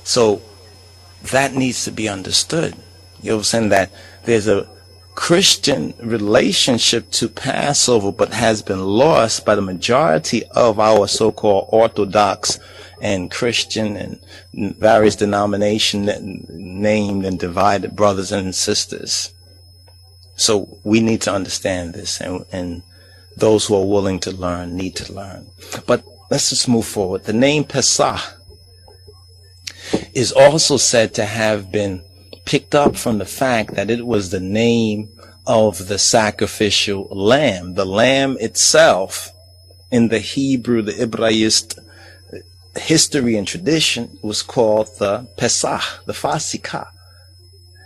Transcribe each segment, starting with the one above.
So that needs to be understood. You know what I'm saying? That there's a Christian relationship to Passover, but has been lost by the majority of our so-called Orthodox and Christian and various denominations named and divided brothers and sisters. So we need to understand this, and those who are willing to learn need to learn. But let's just move forward. The name Pesach is also said to have been picked up from the fact that it was the name of the sacrificial lamb. The lamb itself, in the Hebrew, the Hebraist history and tradition, was called the Pesach, the Fasika,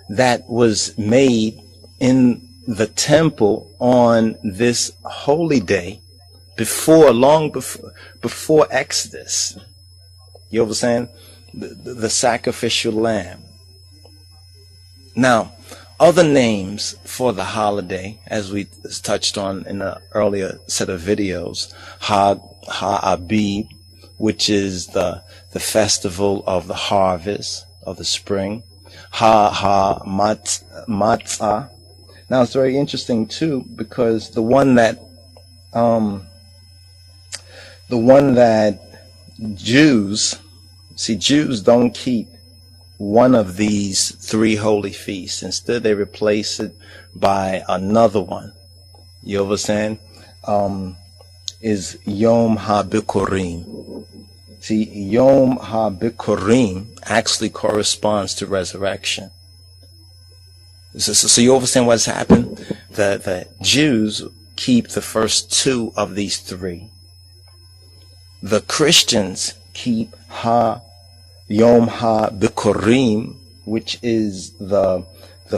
that was made in the temple on this holy day long before Exodus. You know what I'm saying? The sacrificial lamb. Now, other names for the holiday, as we touched on in an earlier set of videos, YOM HA-BIKKURIM, which is the festival of the harvest of the spring. Matzah. Now it's very interesting too, because the one that Jews don't keep one of these three holy feasts. Instead, they replace it by another one. You know what I'm saying? Is YOM HA-BIKKURIM. See, YOM HA-BIKKURIM actually corresponds to resurrection. So you understand what's happened? The Jews keep the first two of these three. The Christians keep YOM HA-BIKKURIM, which is the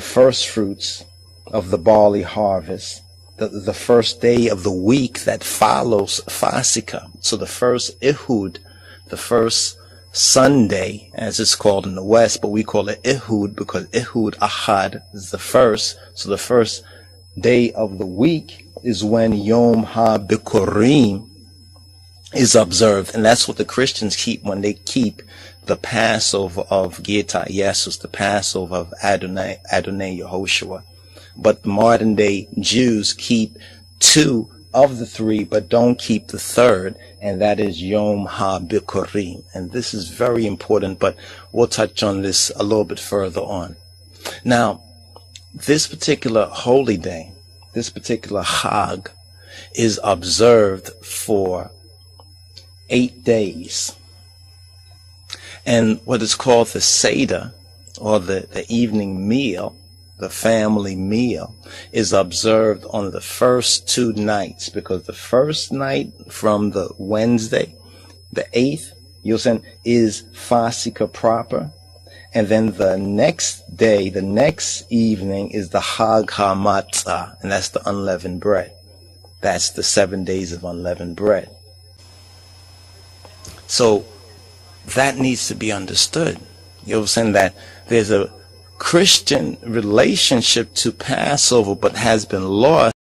first fruits of the barley harvest, the first day of the week that follows Fasika. So the first IHUD, the first Sunday, as it's called in the West, but we call it IHUD because IHUD Ahad is the first. So the first day of the week is when YOM HA-BIKKURIM is observed, and that's what the Christians keep when they keep the Passover of Yesus, the Passover of Adonai Yahoshuwa. But modern day Jews keep two of the three, but don't keep the third, and that is YOM HA-BIKKURIM. And this is very important, but we'll touch on this a little bit further on. Now, this particular holy day, this particular Chag, is observed for 8 days. And what is called the Seder, or the evening meal, the family meal, is observed on the first 2 nights, because the first night from the Wednesday, the 8th, you'll see, is Fasika proper, and then the next day, the next evening, is the Chag HaMatzah, and that's the unleavened bread. That's the 7 days of unleavened bread. So that needs to be understood. You know what I'm saying? That there's a Christian relationship to Passover, but has been lost